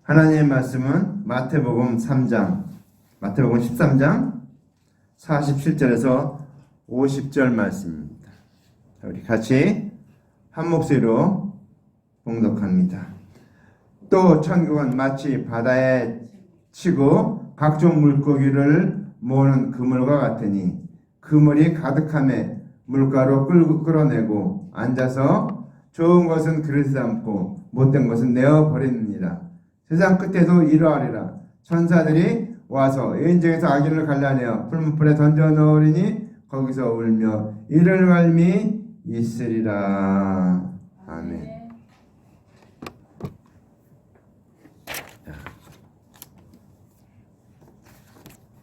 하나님의 말씀은 마태복음 13장 47절에서 50절 말씀입니다. 우리 같이 한 목소리로 봉독합니다. 또 천국은 마치 바다에 치고 각종 물고기를 모으는 그물과 같으니 그물이 가득함에 물가로 끌어내고 앉아서 좋은 것은 그릇에 담고 못된 것은 내어버립니다. 세상 끝에도 이러하리라. 천사들이 와서 인중에서 악인을 갈라내어 풀무불에 던져 넣으리니 거기서 울며 이를 갈미 있으리라. 아멘.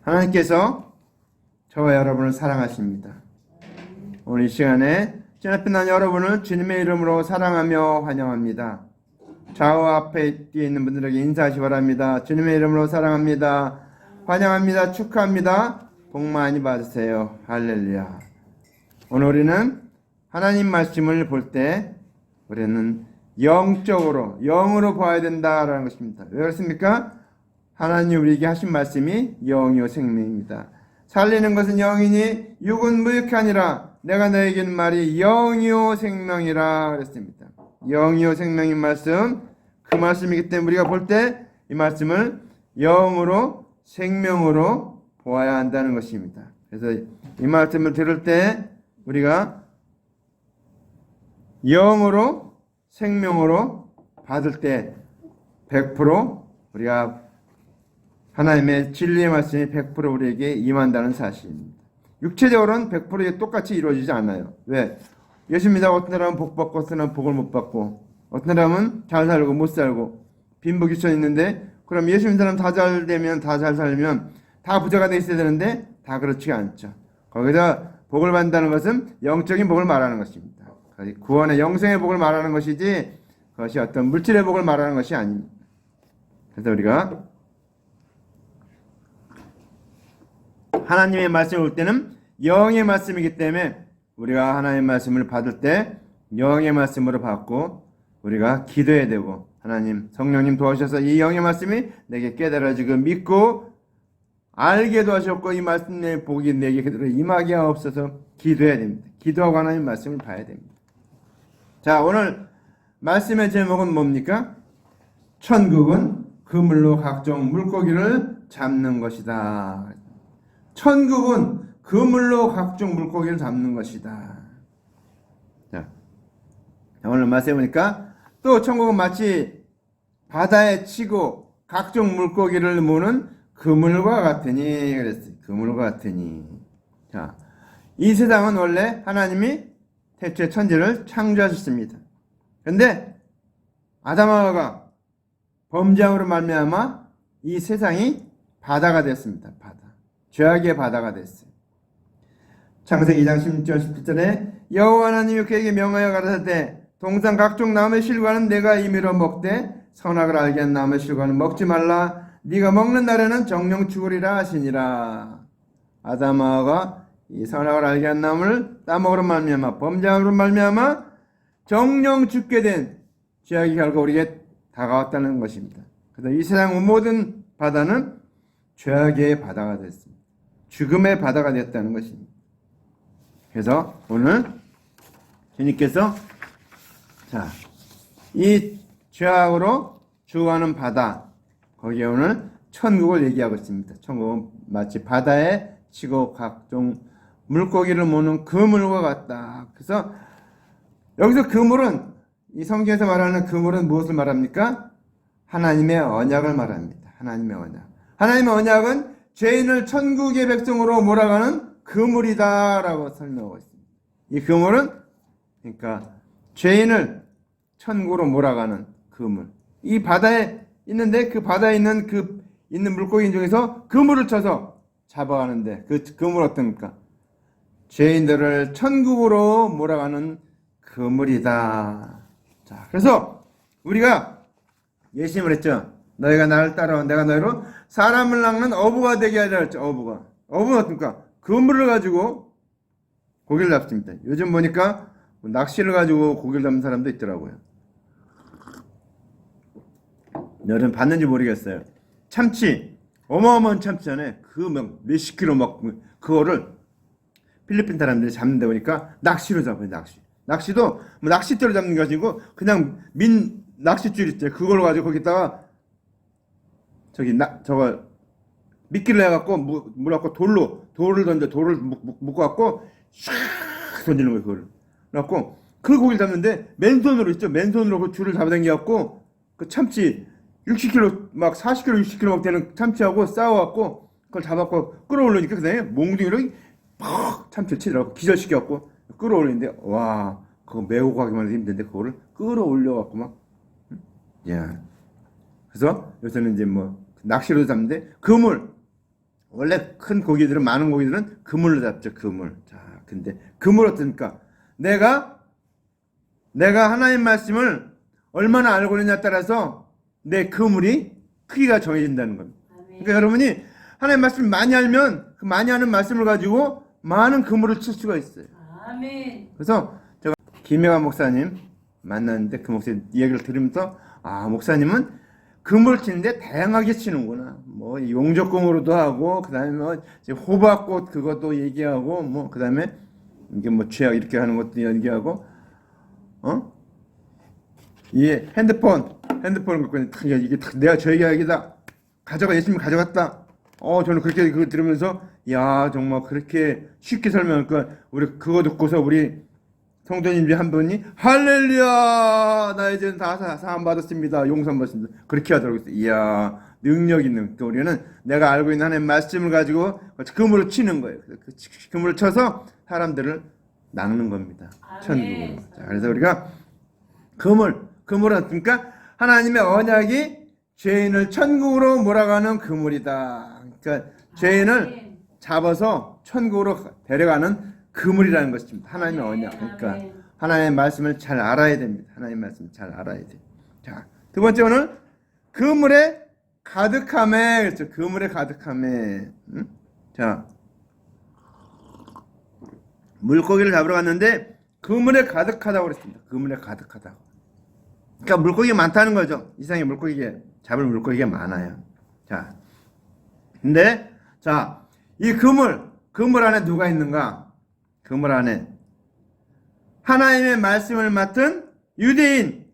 하나님께서 저와 여러분을 사랑하십니다. 오늘 이 시간에 주님 난 여러분을 주님의 이름으로 사랑하며 환영합니다. 좌우 앞에 뒤에 있는 분들에게 인사하시 바랍니다. 주님의 이름으로 사랑합니다. 환영합니다. 축하합니다. 복 많이 받으세요. 할렐루야. 오늘 우리는 하나님 말씀을 볼 때 우리는 영으로 봐야 된다라는 것입니다. 왜 그렇습니까? 하나님 우리에게 하신 말씀이 영이요 생명입니다. 살리는 것은 영이니 육은 무익이 아니라 내가 너에게는 말이 영이요 생명이라 그랬습니다. 영이요 생명인 말씀, 그 말씀이기 때문에 우리가 볼 때 이 말씀을 영으로 생명으로 보아야 한다는 것입니다. 그래서 이 말씀을 들을 때 우리가 영으로 생명으로 받을 때 100% 우리가 하나님의 진리의 말씀이 100% 우리에게 임한다는 사실입니다. 육체적으로는 100% 똑같이 이루어지지 않아요. 왜? 예수 믿어 어떤 사람은 복 받고 어떤 사람은 복을 못 받고 어떤 사람은 잘 살고 못 살고 빈부귀천 있는데 그럼 예수 믿는 사람 다 잘 되면 다 잘 살면 다 부자가 돼 있어야 되는데 다 그렇지가 않죠. 거기서 복을 받는다는 것은 영적인 복을 말하는 것입니다. 구원의 영생의 복을 말하는 것이지 그것이 어떤 물질의 복을 말하는 것이 아닙니다. 그래서 우리가 하나님의 말씀을 볼 때는 영의 말씀이기 때문에 우리가 하나님의 말씀을 받을 때 영의 말씀으로 받고 우리가 기도해야 되고 하나님 성령님 도와주셔서 이 영의 말씀이 내게 깨달아지고 믿고 알게도 하셨고 이 말씀의 복이 내게 그대로 임하게 하옵소서 기도해야 됩니다. 기도하고 하나님의 말씀을 봐야 됩니다. 자, 오늘 말씀의 제목은 뭡니까? 천국은 그물로 각종 물고기를 잡는 것이다. 천국은 그물로 각종 물고기를 잡는 것이다. 자, 오늘 말씀해 보니까 또 천국은 마치 바다에 치고 각종 물고기를 모으는 그물과 같으니 그랬어요. 그물과 같으니. 자, 이 세상은 원래 하나님이 태초에 천지를 창조하셨습니다. 그런데 아담하와가 범죄함으로 말미암아 이 세상이 바다가 됐습니다. 바다. 죄악의 바다가 됐어요. 창세기 2장 16절 17절에 여호와 하나님이 그에게 명하여 가라사대 동산 각종 나무의 실과는 내가 임의로 먹되 선악을 알게 한 나무의 실과는 먹지 말라. 네가 먹는 날에는 정령 죽으리라 하시니라. 아담하와가 이 선악을 알게 한 나무를 따먹으로 말미암아 범죄함으로 말미암아 정령 죽게 된 죄악의 결과 우리에게 다가왔다는 것입니다. 그래서 이 세상 모든 바다는 죄악의 바다가 됐습니다. 죽음의 바다가 됐다는 것입니다. 그래서 오늘 주님께서 이 죄악으로 죽어가는 바다 거기에 오늘 천국을 얘기하고 있습니다. 천국은 마치 바다에 치고 각종 물고기를 모으는 그물과 같다. 그래서 여기서 그물은 이 성경에서 말하는 그물은 무엇을 말합니까? 하나님의 언약을 말합니다. 하나님의 언약. 하나님의 언약은 죄인을 천국의 백성으로 몰아가는 그물이다라고 설명하고 있습니다. 이 그물은 그러니까 죄인을 천국으로 몰아가는 그물. 이 바다에 있는데 그 바다에 있는 있는 물고기 중에서 그물을 쳐서 잡아가는데 그 그물 어떻습니까? 죄인들을 천국으로 몰아가는 그물이다. 자, 그래서 우리가 예심을 했죠. 너희가 나를 따라와 내가 너희로 사람을 낚는 어부가 되게 하자 했죠. 어부는 어떻습니까? 그물을 가지고 고기를 잡습니다. 요즘 보니까 낚시를 가지고 고기를 잡는 사람도 있더라고요. 여러분 봤는지 모르겠어요. 참치, 어마어마한 참치잖아요. 그 막 몇십 킬로 막 그거를 필리핀 사람들이 잡는다 보니까 낚시로 잡아요. 낚시도 뭐 낚싯대로 잡는 게 아니고 그냥 낚싯줄 있죠. 그걸 가지고 거기다가 저거 미끼를 해갖고 물갖고 돌을 던져 돌을 묶어갖고 샥 던지는 거예요. 그걸 그래갖고 그 고기를 잡는데 맨손으로 있죠. 맨손으로 그 줄을 잡아당겨갖고 그 참치 60kg 막 40kg 60kg 막 되는 참치하고 싸워갖고 그걸 잡았고 끌어올리니까 그다음에 몽둥이로 팍 참치를 치더라고. 기절시켜갖고 끌어올리는데 와 그거 메고 가기만 해도 힘든데 그거를 끌어올려갖고 막 야. 그래서 요새는 이제 뭐 낚시로 잡는데 그물 원래 큰 고기들은 많은 고기들은 그물로 잡죠. 그물. 자 근데 그물 어떻습니까? 내가 하나님 말씀을 얼마나 알고 있느냐에 따라서 내 그물이 크기가 정해진다는 겁니다. 그러니까 여러분이 하나님 말씀을 많이 알면 그 많이 아는 말씀을 가지고 많은 그물을 칠 수가 있어요. 아멘. 그래서 제가 김영환 목사님 만났는데 그 목사님 이야기를 들으면서 아 목사님은 그물을 치는데 다양하게 치는구나. 뭐 용접공으로도 하고 그다음에 뭐 호박꽃 그것도 얘기하고 뭐 그다음에 이게 뭐 죄악 이렇게 하는 것도 얘기하고 이 핸드폰을 갖고 이게 내가 저 얘기다 열심히 가져갔다. 저는 그렇게 그거 들으면서 야 정말 그렇게 쉽게 설명하니까 우리 그거 듣고서 우리 성도님이 한 분이 할렐루야 나 이제는 다 사함 받았습니다 용서 받았습니다 그렇게 하더라고요. 이야 능력 있는 우리는 내가 알고 있는 하나님의 말씀을 가지고 그물을 치는 거예요. 그 그물을 쳐서 사람들을 낚는 겁니다. 천국으로. 자, 그래서 우리가 그물은 그러니까 하나님의 언약이 죄인을 천국으로 몰아가는 그물이다. 그러니까 죄인을 잡아서 천국으로 데려가는 그물이라는 것입니다. 하나님의 언약. 그러니까 하나님의 말씀을 잘 알아야 됩니다. 하나님의 말씀을 잘 알아야 돼요. 자, 두 번째 오늘 그물에 가득함에 그렇죠. 그물에 가득함에. 자, 물고기를 잡으러 갔는데 그물에 가득하다고 그랬습니다. 그물에 가득하다고. 그러니까 물고기가 많다는 거죠. 이상의 잡을 물고기가 많아요. 자, 근데 자, 이 그물 안에 누가 있는가? 그물 안에 하나님의 말씀을 맡은 유대인들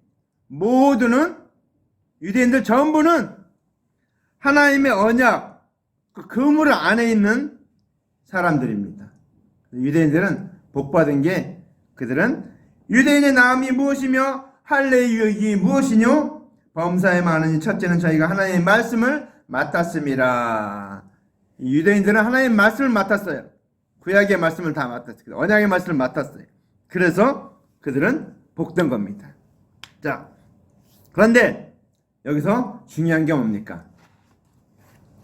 전부는 하나님의 언약 그 그물 안에 있는 사람들입니다. 유대인들은 복받은 게 그들은 유대인의 나음이 무엇이며 할례의 유익이 무엇이뇨? 범사에 많으니 첫째는 저희가 하나님의 말씀을 맡았습니다. 유대인들은 하나님의 말씀을 맡았어요. 구약의 말씀을 다 맡았어요. 언약의 말씀을 맡았어요. 그래서 그들은 복된 겁니다. 자, 그런데 여기서 중요한 게 뭡니까?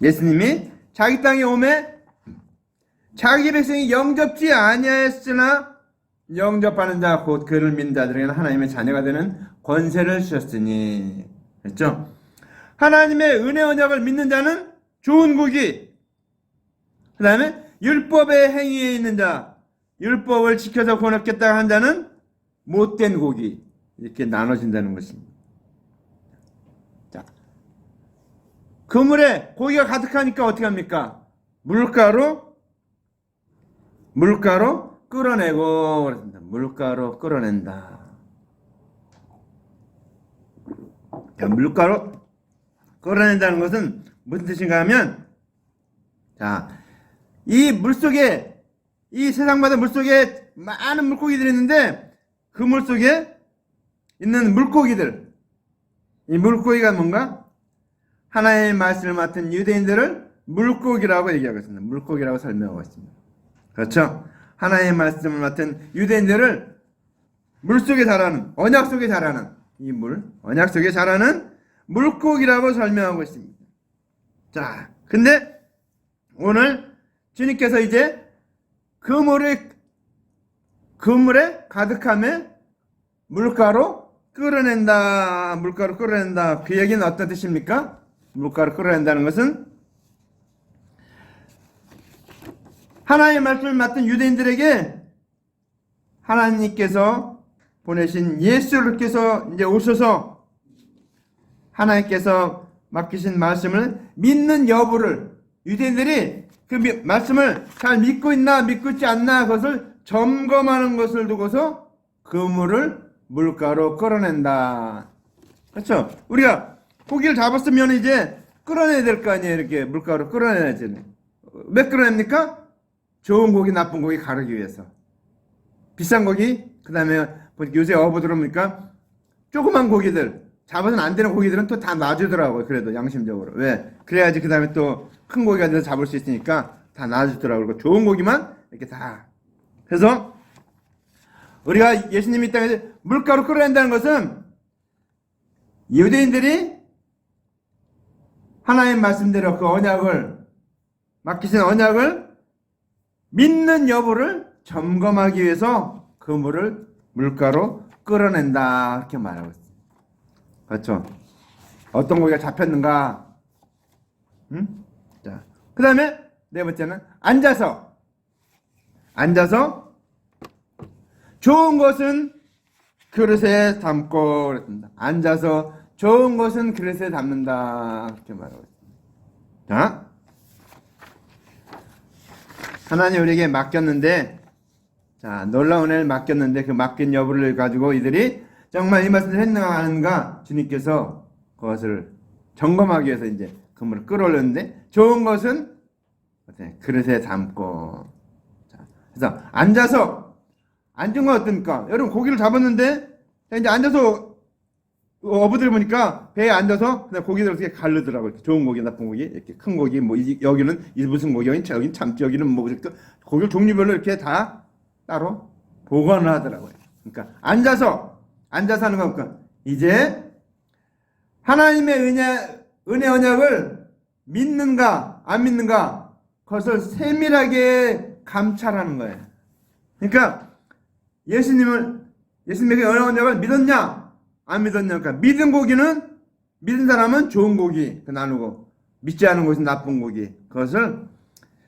예수님이 자기 땅에 오매 자기 백성이 영접지 아니하였으나 영접하는 자 곧 그를 믿는 자들에게는 하나님의 자녀가 되는 권세를 주셨으니 그렇죠? 하나님의 은혜 언약을 믿는 자는 좋은 고기 그 다음에 율법의 행위에 있는 자 율법을 지켜서 구원받겠다 한 자는 못된 고기 이렇게 나눠진다는 것입니다. 자, 그물에 고기가 가득하니까 어떻게 합니까? 물가로 끌어내고 그렇습니다. 물가로 끌어낸다. 자, 물가로 끌어낸다는 것은 무슨 뜻인가 하면 자, 이 물속에 이 세상마다 물속에 많은 물고기들이 있는데 그 물속에 있는 물고기들 이 물고기가 뭔가 하나님의 말씀을 맡은 유대인들을 물고기라고 얘기하고 있습니다. 물고기라고 설명하고 있습니다. 그렇죠? 하나님의 말씀을 맡은 유대인들을 물속에 자라는 언약 속에 자라는 이 언약 속에 자라는 물고기라고 설명하고 있습니다. 자, 근데 오늘 주님께서 이제 그물에 가득함에 물가로 끌어낸다. 그 얘기는 어떤 뜻입니까? 물가로 끌어낸다는 것은 하나님의 말씀을 맡은 유대인들에게 하나님께서 보내신 예수께서 이제 오셔서 하나님께서 맡기신 말씀을 믿는 여부를 유대인들이 그 말씀을 잘 믿고 있나 믿고 있지 않나 그것을 점검하는 것을 두고서 그물을 물가로 끌어낸다. 그렇죠? 우리가 고기를 잡았으면 이제 끌어내야 될 거 아니에요. 이렇게 물가로 끌어내야지. 왜 끌어냅니까? 좋은 고기, 나쁜 고기 가르기 위해서. 비싼 고기, 그 다음에 요새 어부들은 보니까 조그만 고기들, 잡아서는 안 되는 고기들은 또 다 놔주더라고요. 그래도 양심적으로. 왜? 그래야지 그 다음에 또 큰 고기가 돼서 잡을 수 있으니까 다 놔주더라고요. 그리고 좋은 고기만 이렇게 다. 그래서 우리가 예수님이 이 땅에서 물가로 끌어낸다는 것은 유대인들이 하나님 말씀대로 그 언약을 맡기신 언약을 믿는 여부를 점검하기 위해서 그물을 물가로 끌어낸다 이렇게 말하고 있습니다. 그렇죠? 어떤 고기가 잡혔는가? 응? 자, 그 다음에 네 번째는 앉아서 좋은 것은 그릇에 담고 그랬습니다. 앉아서 좋은 것은 그릇에 담는다 이렇게 말하고 있습니다. 자, 하나님 우리에게 맡겼는데, 자, 놀라운 애를 맡겼는데 그 맡긴 여부를 가지고 이들이 정말 이 말씀을 했는가 하는가 주님께서 그것을 점검하기 위해서 이제 그물을 끌어올렸는데 좋은 것은 그릇에 담고. 자, 그래서 앉은 건 어떻습니까? 여러분 고기를 잡았는데 이제 앉아서 어부들 보니까 배에 앉아서 그냥 고기들 어떻게 가르더라고요. 좋은 고기, 나쁜 고기, 이렇게 큰 고기, 뭐 여기는 무슨 고기, 여기는 참치, 여기는 뭐 이렇게 고기 종류별로 이렇게 다 따로 보관을 하더라고요. 그러니까 앉아서 하는 겁니까? 이제 하나님의 은혜 언약을 믿는가 안 믿는가 그것을 세밀하게 감찰하는 거예요. 그러니까 예수님에게 은혜 언약을 믿었냐 안 믿었냐. 그러니까 믿은 사람은 좋은 고기 나누고 믿지 않은 것은 나쁜 고기 그것을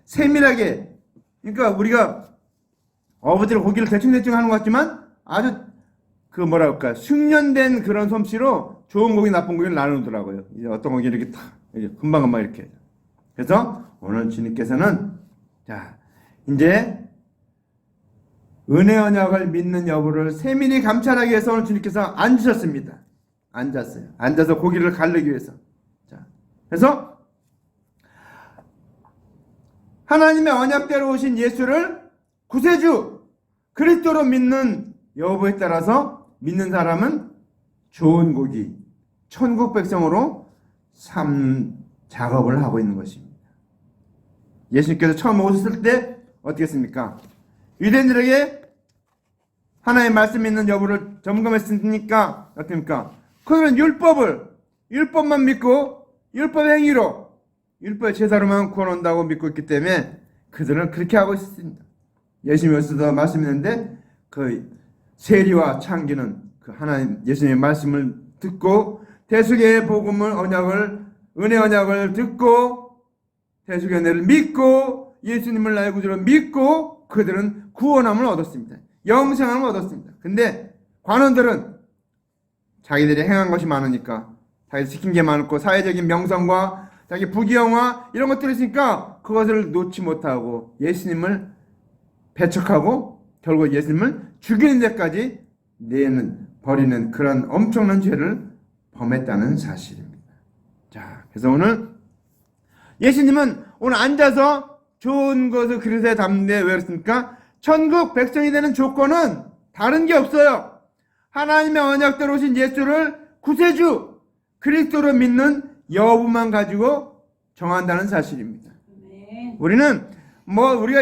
세밀하게. 그러니까 우리가 어부들 고기를 대충 하는 것 같지만 아주 숙련된 그런 솜씨로 좋은 고기 나쁜 고기를 나누더라고요. 이제 어떤 고기를 이렇게 탁 금방금방 이렇게. 그래서 오늘 주님께서는 자 이제 은혜 언약을 믿는 여부를 세밀히 감찰하기 위해서 오늘 주님께서 앉으셨습니다. 앉았어요. 앉아서 고기를 가르기 위해서. 자, 그래서 하나님의 언약대로 오신 예수를 구세주 그리스도로 믿는 여부에 따라서 믿는 사람은 좋은 고기, 천국 백성으로 삼 작업을 하고 있는 것입니다. 예수님께서 처음 오셨을 때 어떻게 했습니까? 유대인들에게 하나님의 말씀 있는 여부를 점검했으니까 어떻습니까? 그들은 율법만 믿고 율법 행위로 율법의 제사로만 구원한다고 믿고 있기 때문에 그들은 그렇게 하고 있습니다. 예수님께서도 말씀했는데 그 세리와 창기는 그 하나님 예수님의 말씀을 듣고 대속의 복음을 은혜 언약을 듣고 대속의 은혜를 믿고 예수님을 나의 구주로 믿고 그들은 구원함을 얻었습니다. 영생함을 얻었습니다. 근데 관원들은 자기들이 행한 것이 많으니까 자기 시킨 게 많고 사회적인 명성과 자기 부귀영화 이런 것들이 있으니까 그것을 놓지 못하고 예수님을 배척하고 결국 예수님을 죽이는 데까지 버리는 그런 엄청난 죄를 범했다는 사실입니다. 자, 그래서 오늘 예수님은 오늘 앉아서 좋은 것을 그릇에 담는데 왜 그렇습니까? 천국 백성이 되는 조건은 다른 게 없어요. 하나님의 언약대로 오신 예수를 구세주 그리스도로 믿는 여부만 가지고 정한다는 사실입니다. 네. 우리는 우리가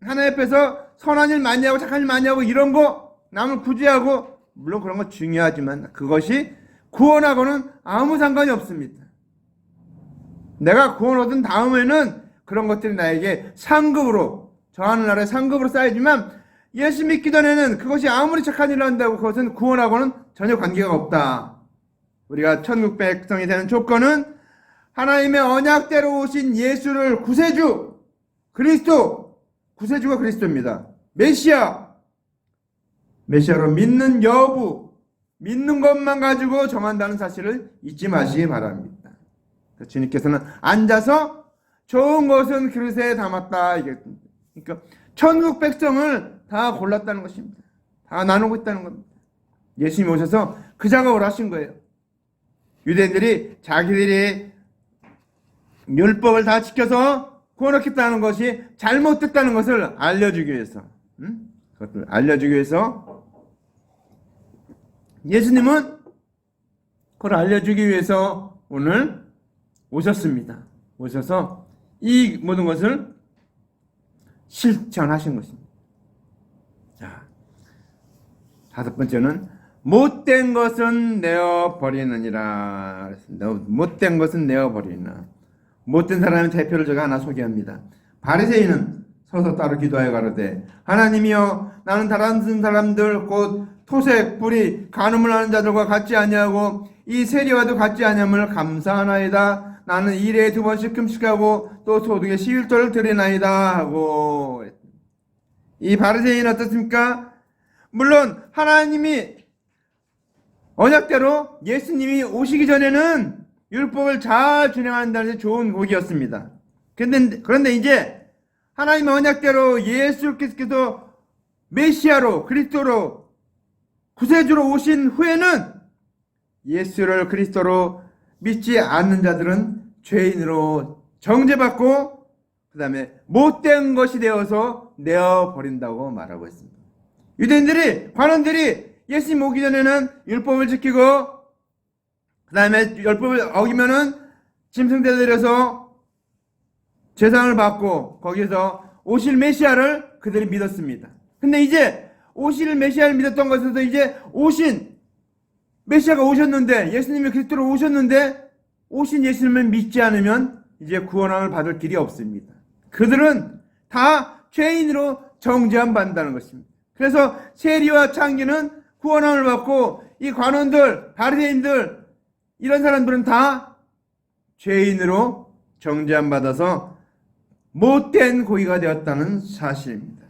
하나님 앞에서 선한 일 많이 하고 착한 일 많이 하고 이런 거 남을 구제하고 물론 그런 거 중요하지만 그것이 구원하고는 아무 상관이 없습니다. 내가 구원 얻은 다음에는 그런 것들이 나에게 상급으로 저 하늘나라의 상급으로 쌓이지만 예수 믿기 전에는 그것이 아무리 착한 일을 한다고 그것은 구원하고는 전혀 관계가 없다. 우리가 천국 백성이 되는 조건은 하나님의 언약대로 오신 예수를 구세주 구세주가 그리스도입니다. 메시아로 믿는 여부 믿는 것만 가지고 정한다는 사실을 잊지 마시기 바랍니다. 주님께서는 앉아서 좋은 것은 그릇에 담았다. 그러니까 천국 백성을 다 골랐다는 것입니다. 다 나누고 있다는 겁니다. 예수님이 오셔서 그 작업을 하신 거예요. 유대인들이 자기들이 율법을 다 지켜서 구원받겠다는 것이 잘못됐다는 것을 알려주기 위해서, 그것을 알려주기 위해서 예수님은 그걸 알려주기 위해서 오늘 오셨습니다. 오셔서 이 모든 것을 실천하신 것입니다. 자, 다섯 번째는 못된 것은 내어 버리느니라. 못된 것은 내어 버리나. 못된 사람의 대표를 제가 하나 소개합니다. 바리새인은 서서 따로 기도하여 가로되 하나님이여 나는 다른 사람들 곧 토색, 불이, 간음을 하는 자들과 같지 아니하고 이 세리와도 같지 아니함을 감사하나이다. 나는 일에 2번씩 금식하고 또 소득의 11조를 드리나이다 하고. 이 바리새인은 어떻습니까? 물론 하나님이 언약대로 예수님이 오시기 전에는 율법을 잘 준행한다는 좋은 곡이었습니다. 그런데 이제 하나님의 언약대로 예수께서 메시아로 그리스도로 구세주로 오신 후에는 예수를 그리스도로 믿지 않는 자들은 죄인으로 정죄받고 그 다음에 못된 것이 되어서 내어버린다고 말하고 있습니다. 유대인들이, 관원들이 예수님 오기 전에는 율법을 지키고 그 다음에 율법을 어기면은 짐승대 들여서 제상을 받고 거기서 오실 메시아를 그들이 믿었습니다. 근데 이제 오실 메시아를 믿었던 것에서 이제 오신 메시아가 오셨는데, 예수님이 그리스도로 오셨는데 오신 예수님을 믿지 않으면 이제 구원함을 받을 길이 없습니다. 그들은 다 죄인으로 정죄함 받는다는 것입니다. 그래서 세리와 창기는 구원함을 받고 이 관원들, 바리새인들 이런 사람들은 다 죄인으로 정죄함 받아서 못된 고기가 되었다는 사실입니다.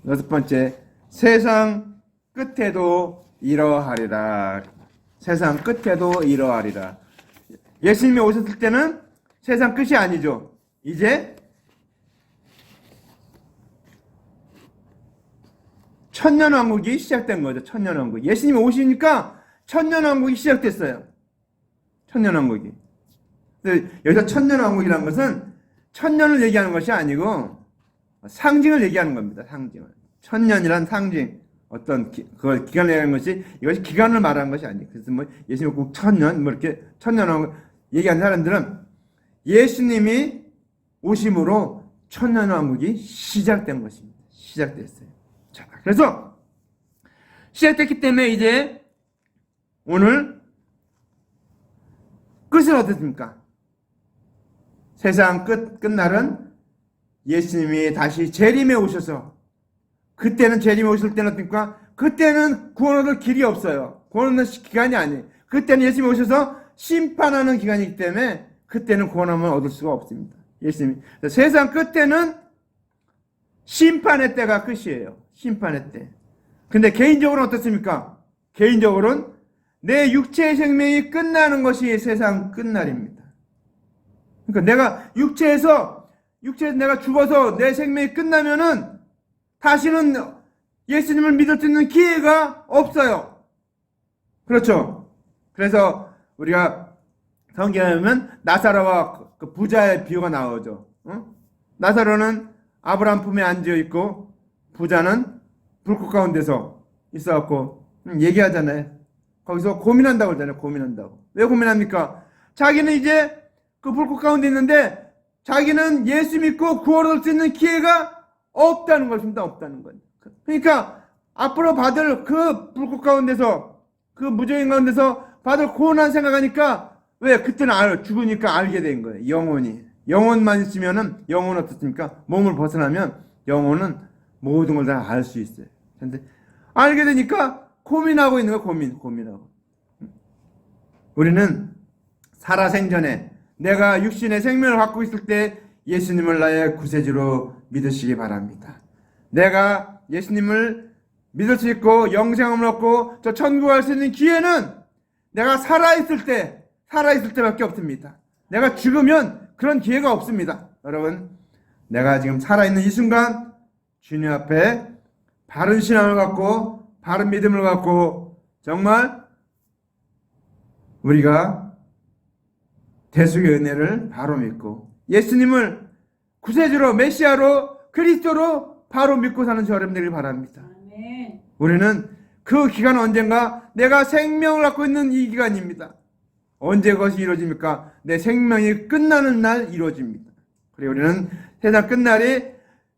여섯 번째, 세상 끝에도 이러하리라. 세상 끝에도 이러하리라. 예수님이 오셨을 때는 세상 끝이 아니죠. 이제 천년왕국이 시작된 거죠. 천년왕국. 예수님이 오시니까 천년왕국이 시작됐어요. 천년왕국이. 여기서 천년왕국이라는 것은 천년을 얘기하는 것이 아니고 상징을 얘기하는 겁니다. 상징을. 천년이란 상징. 어떤 그걸 기간을 얘기하는 것이, 이것이 기간을 말하는 것이 아니에요. 그래서 뭐 예수님이 꼭 천년 뭐 이렇게 천년왕국 얘기하는 사람들은 예수님이 오심으로 천년왕국이 시작된 것입니다. 시작됐어요. 자, 그래서 시작됐기 때문에 이제 오늘 끝은 어떻습니까? 세상 끝날은 예수님이 다시 재림에 오셔서, 그때는 재림에 오실 때는 어떻습니까? 그때는 구원 얻을 길이 없어요. 구원 얻는 기간이 아니에요. 그때는 예수님이 오셔서 심판하는 기간이기 때문에 그때는 구원함을 얻을 수가 없습니다. 예수님이. 세상 끝에는 심판의 때가 끝이에요. 심판의 때. 근데 개인적으로는 어떻습니까? 개인적으로는 내 육체의 생명이 끝나는 것이 세상 끝날입니다. 그러니까 내가 육체에서 내가 죽어서 내 생명이 끝나면은 다시는 예수님을 믿을 수 있는 기회가 없어요. 그렇죠? 그래서 우리가 성경에 보면 나사로와 그 부자의 비유가 나오죠. 나사로는 아브라함 품에 앉아 있고 부자는 불꽃 가운데서 있어갖고 얘기하잖아요. 거기서 고민한다고 그러잖아요. 고민한다고. 왜 고민합니까? 자기는 이제 그 불꽃 가운데 있는데 자기는 예수 믿고 구원 얻을 수 있는 기회가 없다는 것입니다. 없다는 거예요. 그러니까 앞으로 받을 그 불꽃 가운데서, 그 무저인 가운데서 받을 구원한 생각하니까, 왜? 그때는 죽으니까 알게 된 거예요. 영혼만 있으면은, 영혼은 어떻습니까? 몸을 벗어나면 영혼은 모든 걸 다 알 수 있어요. 근데 알게 되니까 고민하고 있는 거예요. 고민하고. 우리는 살아생전에 내가 육신의 생명을 갖고 있을 때 예수님을 나의 구세주로 믿으시기 바랍니다. 내가 예수님을 믿을 수 있고 영생을 얻고 저 천국 갈 수 있는 기회는 내가 살아있을 때, 살아있을 때밖에 없습니다. 내가 죽으면 그런 기회가 없습니다. 여러분, 내가 지금 살아있는 이 순간 주님 앞에 바른 신앙을 갖고 바른 믿음을 갖고 정말 우리가 대속의 은혜를 바로 믿고 예수님을 구세주로 메시아로 그리스도로 바로 믿고 사는 저 여러분들이 바랍니다. 아멘. 우리는 그 기간은 언젠가 내가 생명을 갖고 있는 이 기간입니다. 언제 그것이 이루어집니까? 내 생명이 끝나는 날 이루어집니다. 그리고 우리는 세상 끝날이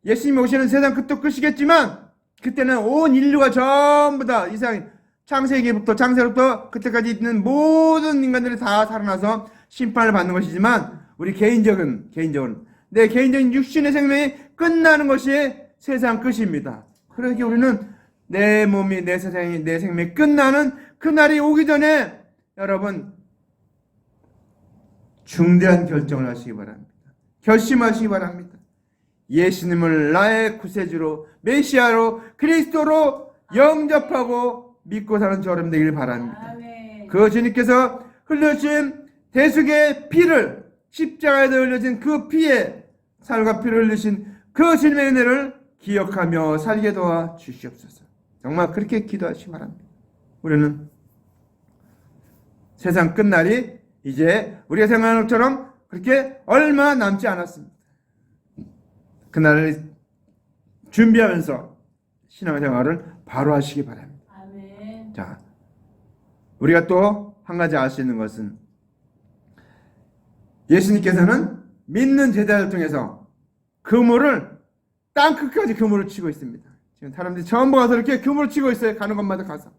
예수님이 오시는 세상 끝도 끝이겠지만 그때는 온 인류가 전부 다 이상 창세기부터 창세로부터 그때까지 있는 모든 인간들이 다 살아나서 심판을 받는 것이지만 우리 개인적인 내 개인적인 육신의 생명이 끝나는 것이 세상 끝입니다. 그러기에 우리는 내 몸이 내 세상이 내 생명이 끝나는 그날이 오기 전에 여러분 중대한 결정을 하시기 바랍니다. 결심하시기 바랍니다. 예수님을 나의 구세주로 메시아로 그리스도로 영접하고 믿고 사는 저 여러분 되기를 바랍니다. 아멘. 그 주님께서 흘려주신 대속의 피를 십자가에서 흘려진 그 피에 살과 피를 흘리신 그 주님의 은혜를 기억하며 살게 도와 주시옵소서. 정말 그렇게 기도하시기 바랍니다. 우리는 세상 끝날이 이제 우리가 생각하는 것처럼 그렇게 얼마 남지 않았습니다. 그날을 준비하면서 신앙생활을 바로 하시기 바랍니다. 아멘. 자, 우리가 또 한 가지 알 수 있는 것은 예수님께서는 믿는 제자를 통해서 그물을 땅끝까지 그물을 치고 있습니다. 지금 사람들이 전부 가서 이렇게 그물을 치고 있어요. 가는 곳마다 가서.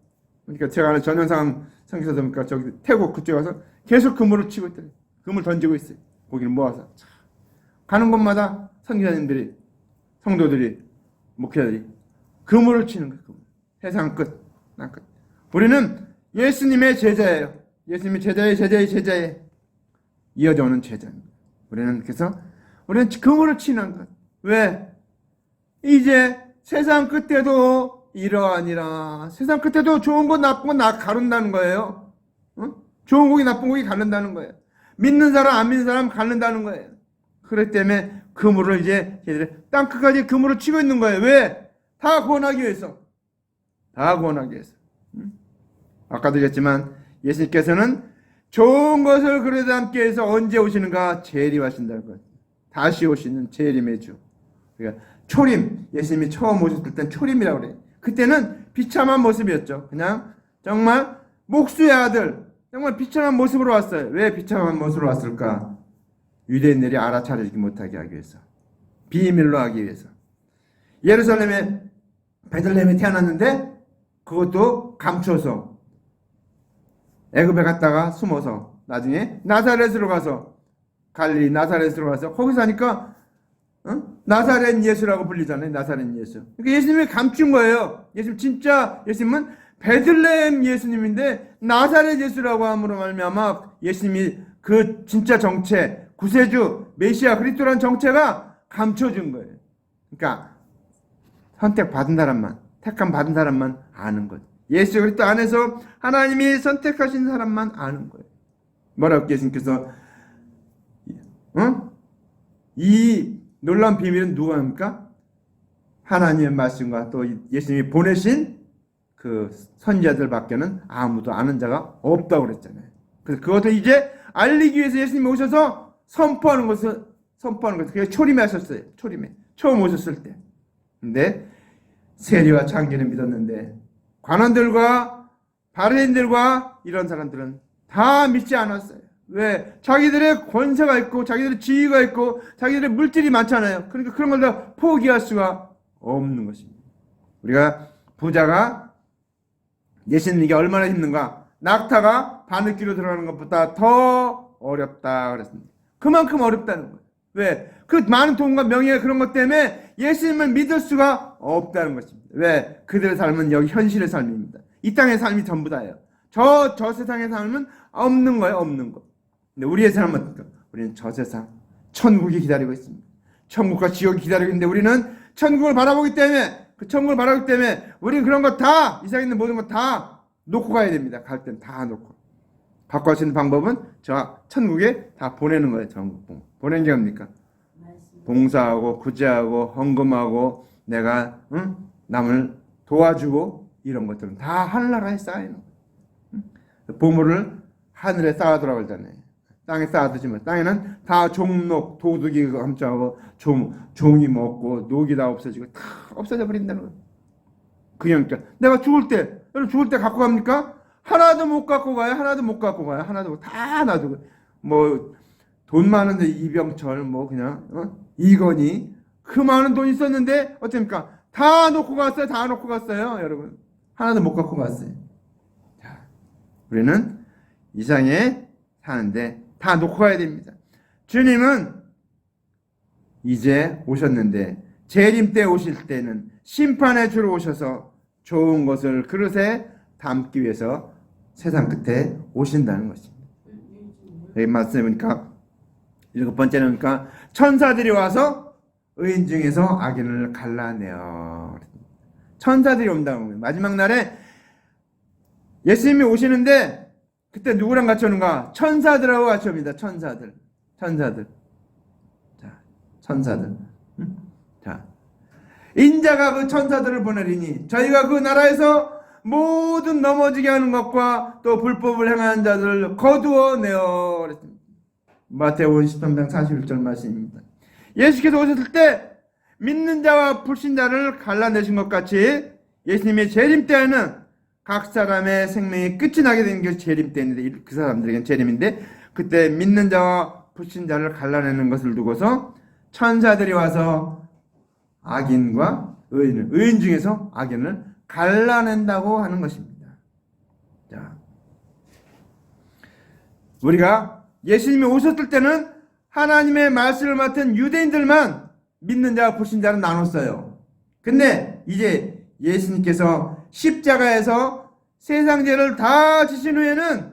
그러니까 제가 아는 전현상 선교사 보니까 저기 태국 그쪽에 가서 계속 그물을 치고 있더래요. 그물 던지고 있어요. 고기를 모아서. 가는 곳마다 선교사님들이, 성도들이, 목회자들이 그물을 치는 거예요. 세상 끝, 땅 끝. 우리는 예수님의 제자예요. 예수님의 제자의 이어져 오는 제자입니다. 우리는 그물을 치는 것. 왜? 이제 세상 끝에도 이러하니라. 세상 끝에도 좋은 거 나쁜 거 가른다는 거예요. 어? 좋은 고기 나쁜 고기 가른다는 거예요. 믿는 사람 안 믿는 사람 가른다는 거예요. 그렇기 때문에 그물을 이제 땅끝까지 그물을 치고 있는 거예요. 왜? 다 구원하기 위해서. 다 구원하기 위해서. 아까도 얘기했지만 예수님께서는 좋은 것을 그릇 담기 위해서 언제 오시는가? 재림하신다는 거예요. 다시 오시는 재림의 주. 그러니까 초림, 예수님이 처음 오셨을 땐 초림이라고 그래요. 그때는 비참한 모습이었죠. 그냥 정말 목수의 아들, 정말 비참한 모습으로 왔어요. 왜 비참한 모습으로 왔을까? 유대인들이 알아차리지 못하게 하기 위해서, 비밀로 하기 위해서. 예루살렘에 베들레헴에 태어났는데 그것도 감춰서 애굽에 갔다가 숨어서 나중에 나사렛으로 가서 갈릴리 나사렛으로 가서 거기서 하니까 나사렛 예수라고 불리잖아요. 나사렛 예수. 그러니까 예수님이 감춘 거예요. 예수님은 베들레헴 예수님인데 나사렛 예수라고 함으로 말미암아 예수님이 그 진짜 정체, 구세주, 메시아 그리스도라는 정체가 감춰준 거예요. 그러니까 선택받은 사람만, 택함 받은 사람만 아는 거예요. 예수 그리스도 안에서 하나님이 선택하신 사람만 아는 거예요. 뭐라고 예수님께서 이 놀라운 비밀은 누가 합니까? 하나님의 말씀과 또 예수님이 보내신 그 선지자들밖에는 아무도 아는 자가 없다고 그랬잖아요. 그래서 그것을 이제 알리기 위해서 예수님이 오셔서 선포하는 것을 그게 초림에 하셨어요. 초림에 처음 오셨을 때. 근데 세리와 창기를 믿었는데 관원들과 바리새인들과 이런 사람들은 다 믿지 않았어요. 왜? 자기들의 권세가 있고 자기들의 지위가 있고 자기들의 물질이 많잖아요. 그러니까 그런 걸 다 포기할 수가 없는 것입니다. 우리가 부자가 예수님에게 얼마나 힘든가? 낙타가 바느끼로 들어가는 것보다 더 어렵다 그랬습니다. 그만큼 어렵다는 거예요. 왜? 그 많은 돈과 명예 그런 것 때문에 예수님을 믿을 수가 없다는 것입니다. 왜? 그들의 삶은 여기 현실의 삶입니다. 이 땅의 삶이 전부 다예요. 저 세상의 삶은 없는 거예요. 없는 거. 근데 우리의 삶은 어떨까? 우리는 저 세상, 천국이 기다리고 있습니다. 천국과 지옥이 기다리고 있는데 우리는 천국을 바라보기 때문에 우리는 그런 거 다, 이 세상에 있는 모든 거 다 놓고 가야 됩니다. 갈 땐 다 놓고. 바꿀 수 있는 방법은 저 천국에 다 보내는 거예요. 전국 보낸 게 뭡니까? 봉사하고 구제하고 헌금하고 내가 남을 도와주고 이런 것들은 다 하늘나라에 쌓이는 거예요. 보물을 하늘에 쌓아두라고 그러잖아요. 땅에 쌓아두지 마. 땅에는 다 종록, 도둑이 함정하고 종이 먹고 녹이 다 없어지고 다 없어져 버린다는 거예요. 그러니까 내가 죽을 때, 여러분 죽을 때 갖고 갑니까? 하나도 못 갖고 가요. 하나도 못 갖고 가요. 하나도 다 놔두고 뭐 돈 많은데 이병철 뭐 그냥 이건희 그 많은 돈 있었는데 어떻습니까? 다 놓고 갔어요. 다 놓고 갔어요. 여러분 하나도 못 갖고 갔어요. 자, 우리는 이 세상에 사는데 다 놓고 가야 됩니다. 주님은 이제 오셨는데 재림 때 오실 때는 심판의 주로 오셔서 좋은 것을 그릇에 담기 위해서 세상 끝에 오신다는 것입니다. 여기 말씀해 보니까 7번째는 그러니까 천사들이 와서 의인 중에서 악인을 갈라내어. 천사들이 온다고 합니다. 마지막 날에 예수님이 오시는데 그때 누구랑 같이 오는가? 천사들하고 같이 옵니다. 천사들. 자, 천사들. 자, 인자가 그 천사들을 보내리니 저희가 그 나라에서 모든 넘어지게 하는 것과 또 불법을 행하는 자들을 거두어내어 그랬습니다. 마태복음 13장 41절 말씀입니다. 예수께서 오셨을 때 믿는 자와 불신자를 갈라내신 것 같이 예수님의 재림 때에는 각 사람의 생명이 끝이 나게 되는 게 재림 때인데 그 사람들에게는 재림인데 그때 믿는 자와 불신자를 갈라내는 것을 두고서 천사들이 와서 악인과 의인 중에서 악인을 갈라낸다고 하는 것입니다. 자, 우리가 예수님이 오셨을 때는 하나님의 말씀을 맡은 유대인들만 믿는 자와 불신자를 나눴어요. 근데 이제 예수님께서 십자가에서 세상 죄를 다 지신 후에는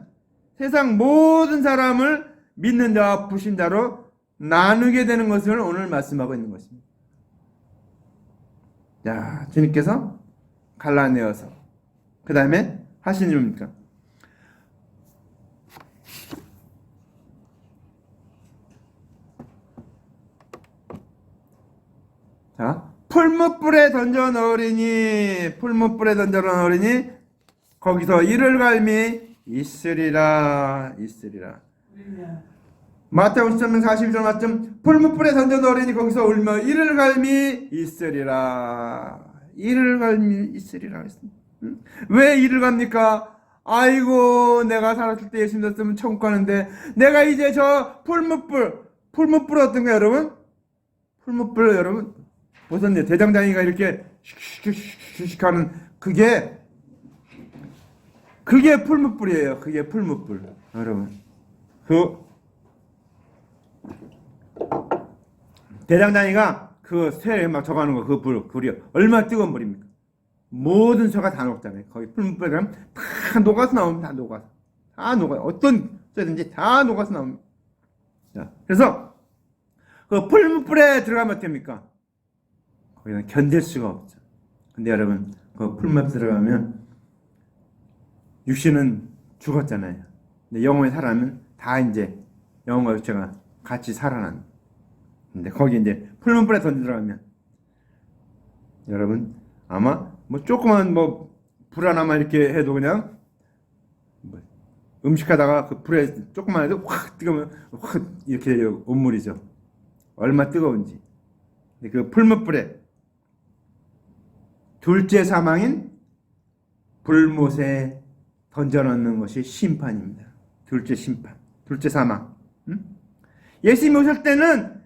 세상 모든 사람을 믿는 자와 불신자로 나누게 되는 것을 오늘 말씀하고 있는 것입니다. 자, 주님께서 갈라내어서 그 다음에 하신 일입니까? 자, 풀무불에 던져 넣으리니 거기서 이를 갈미 있으리라. 마태복음 13장 42절 말씀 풀무불에 던져 넣으리니 거기서 울며 이를 갈미 있으리라. 왜 이를 갑니까? 아이고 내가 살았을 때 예수님 줬으면 천국 가는데 내가 이제 저 풀무불 어떤가 여러분? 풀무불 여러분 보셨네요. 대장장이가 이렇게 슉슉슉슉 하는 그게 풀무불이에요. 그게 풀무불 여러분. 그 대장장이가 그 쇠에 막 저가는 거 그 불이 얼마나 뜨거운 불입니까? 모든 쇠가 다 녹잖아요. 거기 풀무불에 가면 다 녹아서 나옵니다. 다 녹아요. 어떤 쇠든지 다 녹아서 나옵니다. 자, 그래서 그 풀무불에 들어가면 어떻습니까? 거기는 견딜 수가 없죠. 근데 여러분 그 풀무불에 들어가면 육신은 죽었잖아요. 근데 영혼이 살아나면 다 이제 영혼과 육체가 같이 살아나는. 근데 거기 이제 풀무불에 던져 들어가면 여러분 아마 뭐 조그만 뭐 불 하나만 이렇게 해도 그냥 뭐 음식하다가 그 불에 조금만 해도 확 뜨거우면 확 이렇게 온물이죠. 얼마 뜨거운지. 근데 그 풀무불에 둘째 사망인 불못에 던져넣는 것이 심판입니다. 둘째 심판, 둘째 사망. 예수님이 오실 때는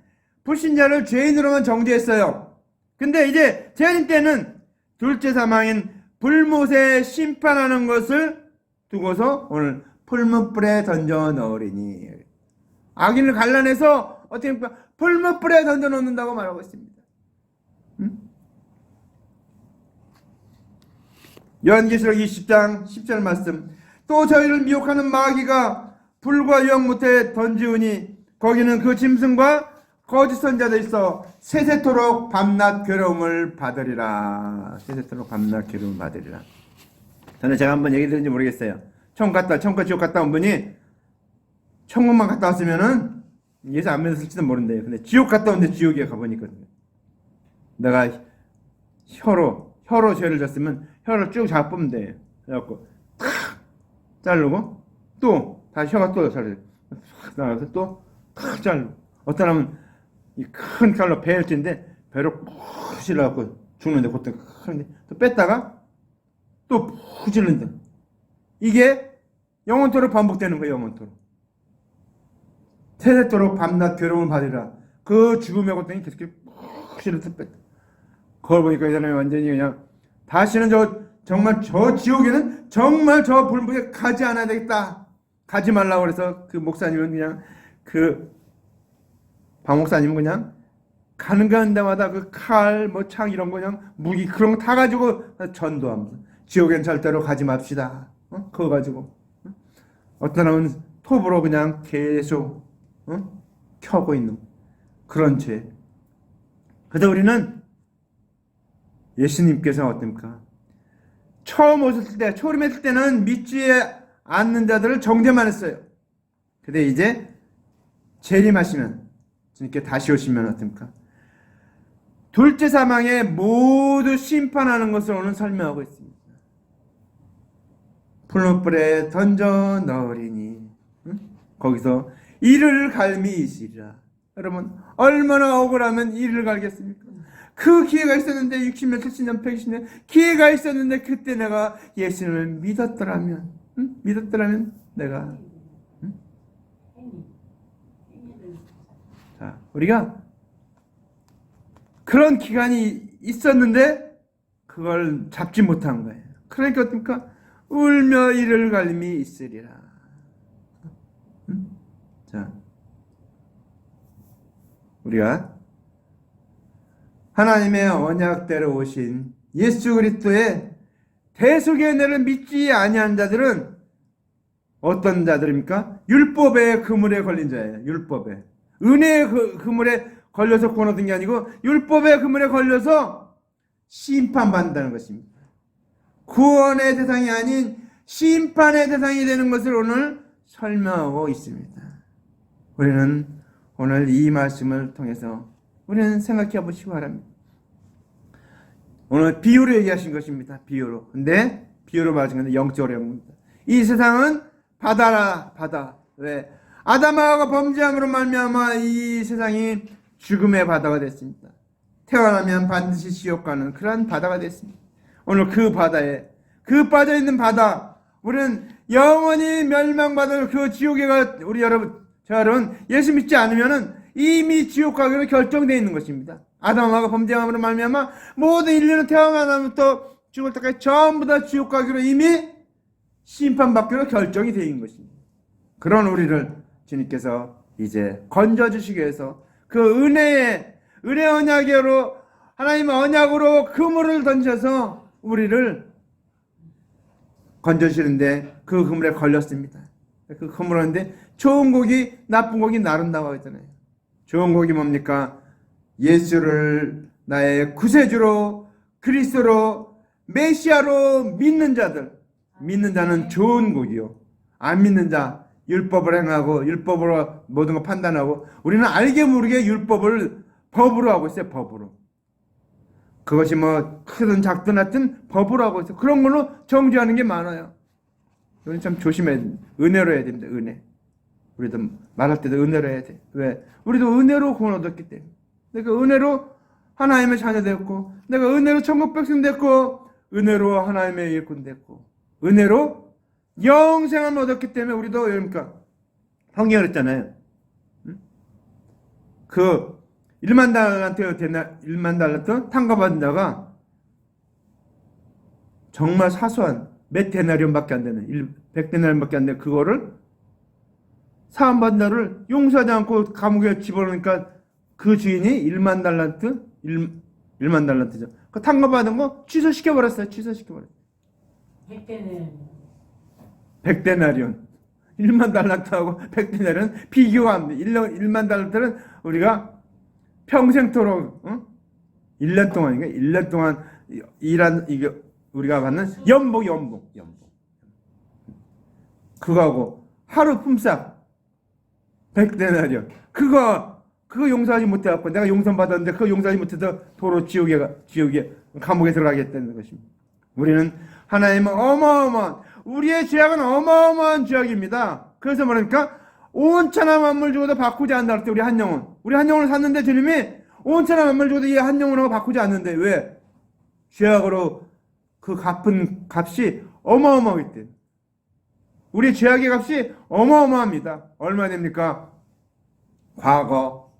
불신자를 죄인으로만 정죄했어요. 근데 이제 재림 때는 둘째 사망인 불못에 심판하는 것을 두고서 오늘 풀무불에 던져 넣으리니 악인을 갈라내서 어떻게 합니까? 풀무불에 던져 넣는다고 말하고 있습니다. 요한계시록 20장 10절 말씀 또 저희를 미혹하는 마귀가 불과 유황 못에 던지우니 거기는 그 짐승과 거짓 선자도 있어 세세토록 밤낮 괴로움을 받으리라. 전에 제가 한번 얘기 들은지 모르겠어요. 천국 지옥 갔다 온 분이 천국만 갔다 왔으면은 예수 안 믿었을지도 모른대요. 근데 지옥 갔다 온데 지옥에 가보니까 내가 혀로 죄를 졌으면 혀를 쭉 잡으면 돼. 그래갖고 탁 자르고 또 다시 혀가 또 자르 나가서 또 탁 자르고 어떤 하면 이 큰 칼로 배를 찌는데 배로 푹 찔러갖고 죽는데 그때 큰데 또 뺐다가 또 푹 찔른다. 이게 영원토록 반복되는 거예요. 영원토록 세대토록 밤낮 괴로움을 받으라. 그 죽음의 고통이 계속 푹 찔러서 뺐다. 그걸 보니까 이 사람이 완전히 그냥 다시는 정말 저 지옥에는 정말 저 불목에 가지 않아야 되겠다. 가지 말라고 그래서 그 목사님은 그냥 그 박 목사님은 그냥 가는 데마다 그 칼, 뭐 창 이런 거 그냥 무기 그런 거 다 가지고 전도하면서 지옥엔 절대로 가지 맙시다. 그거 가지고 어떤 사람은 톱으로 그냥 계속 켜고 있는 그런 죄. 그래서 우리는 예수님께서 어떻습니까? 처음 오셨을 때, 초림했을 때는 믿지 않는 자들을 정죄만 했어요. 근데 이제 재림하시면, 주님께 다시 오시면 어떻습니까? 둘째 사망에 모두 심판하는 것을 오늘 설명하고 있습니다. 풀무불에 던져 넣으리니 거기서 이를 갈미이시리라. 여러분 얼마나 억울하면 이를 갈겠습니까? 그 기회가 있었는데 60년, 70년, 120년 기회가 있었는데 그때 내가 예수님을 믿었더라면 믿었더라면 내가 자, 우리가 그런 기간이 있었는데 그걸 잡지 못한 거예요. 그러니까 어떻습니까? 울며 이를 갈림이 있으리라. 자, 우리가 하나님의 언약대로 오신 예수 그리스도의 대속의 은혜를 믿지 아니한 자들은 어떤 자들입니까? 율법의 그물에 걸린 자예요. 율법에. 은혜의 그물에 걸려서 구원 얻은 게 아니고 율법의 그물에 걸려서 심판받는다는 것입니다. 구원의 대상이 아닌 심판의 대상이 되는 것을 오늘 설명하고 있습니다. 우리는 오늘 이 말씀을 통해서 우리는 생각해 보시기 바랍니다. 오늘 비유로 얘기하신 것입니다. 비유로. 근데 비유로 말하신 건데 영적으로 영입니다. 이 세상은 바다라 바다. 왜? 아담하고 범죄함으로 말미암아 이 세상이 죽음의 바다가 됐습니다. 태어나면 반드시 지옥 가는 그러한 바다가 됐습니다. 오늘 그 바다에 그 빠져있는 바다 우리는 영원히 멸망받을 그 지옥에 가 우리 여러분 저 여러분 예수 믿지 않으면은 이미 지옥 가기로 결정되어 있는 것입니다. 아담하고 범죄함으로 말미암아 모든 인류는 태어나면부터 죽을 때까지 전부 다 지옥 가기로 이미 심판받기로 결정이 되어 있는 것입니다. 그런 우리를 주님께서 이제 건져주시기 위해서 그 은혜 언약으로 하나님의 언약으로 그물을 던져서 우리를 건져주시는데 그 그물에 걸렸습니다. 그 그물인데 좋은 고기 나쁜 고기 나른다고 하잖아요. 좋은 고기 뭡니까? 예수를 나의 구세주로 그리스도로 메시아로 믿는 자들. 믿는 자는 좋은 고기요. 안 믿는 자 율법을 행하고 율법으로 모든 걸 판단하고 우리는 알게 모르게 율법을 법으로 하고 있어요. 법으로. 그것이 뭐 크든 작든 하여튼 법으로 하고 있어요. 그런 걸로 정죄하는 게 많아요. 우리는 참 조심해야 됩니다. 은혜로 해야 됩니다. 은혜. 우리도 말할 때도 은혜로 해야 돼. 왜? 우리도 은혜로 구원 얻었기 때문에. 내가 은혜로 하나님의 자녀 됐고 내가 은혜로 천국 백성 됐고 은혜로 하나님의 일꾼 됐고 은혜로 영생을 얻었기 때문에 우리도 그러니까 성경에 그랬잖아요. 그 1만 달란트 탕감받은 자가 정말 사소한 몇 데나리온밖에 안 되는 100데나리온밖에 안 되는 그거를 사함받은 자를 용서하지 않고 감옥에 집어넣으니까 그 주인이 1만 달란트죠. 그 탕감받은 거 취소시켜버렸어요. 100데나리온. 1만 달란트하고 100데나리온 비교가 안 돼. 1만 달란트는 우리가 평생토록 1년 동안인가? 1년 동안 일한 이게 우리가 받는 연봉. 그거하고 하루 품삯 100데나리온. 그거 용서하지 못해갖고 내가 용서받았는데 그거 용서하지 못해서 도로 지옥에 감옥에 들어가겠다는 것입니다. 우리는 하나님은 어마어마한, 우리의 죄악은 어마어마한 죄악입니다. 그래서 뭐랍니까? 온천한 만물 주고도 바꾸지 않는다 할 때 우리 한 영혼을 샀는데 주님이 온천한 만물 주고도 이 한 영혼하고 바꾸지 않는데 왜? 죄악으로 그 갚은 값이 어마어마하기 때문에. 우리 죄악의 값이 어마어마합니다. 얼마 됩니까? 과거,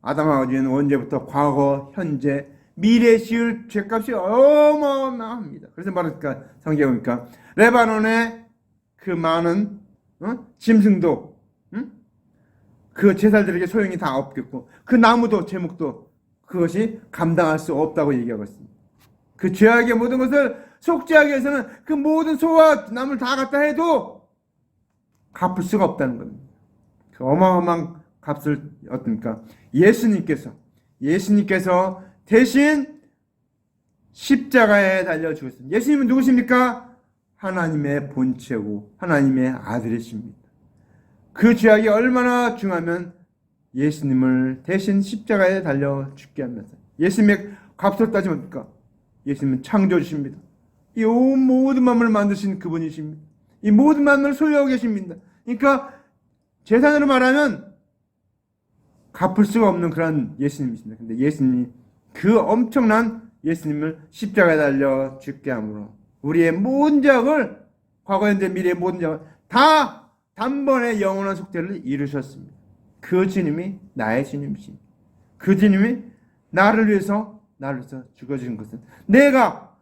아담하고 지은 원죄부터 과거, 현재, 미래에 지을 죄값이 어마어마합니다. 그래서 말하니까 성경에 보니까 레바논의 그 많은 짐승도 그 제사들에게 소용이 다 없겠고 그 나무도 제목도 그것이 감당할 수 없다고 얘기하고 있습니다. 그 죄악의 모든 것을 속죄하기 위해서는 그 모든 소와 나무를 다 갖다 해도 갚을 수가 없다는 겁니다. 그 어마어마한 값을 어떻습니까? 예수님께서 대신 십자가에 달려 죽었습니다. 예수님은 누구십니까? 하나님의 본체고 하나님의 아들이십니다. 그 죄악이 얼마나 중하면 예수님을 대신 십자가에 달려 죽게 합니다. 예수님의 값을 따지면 예수님은 창조주십니다. 이 모든 만물을 만드신 그분이십니다. 이 모든 만물을 소유하고 계십니다. 그러니까 재산으로 말하면 갚을 수가 없는 그런 예수님이십니다. 근데 예수님이 그 엄청난 예수님을 십자가에 달려 죽게 함으로 우리의 모든 죄악을, 과거 현재 미래의 모든 죄악을 다 단번에 영원한 속죄를 이루셨습니다. 그 주님이 나의 주님이십니다. 그 주님이 나를 위해서 죽어주신 것은 내가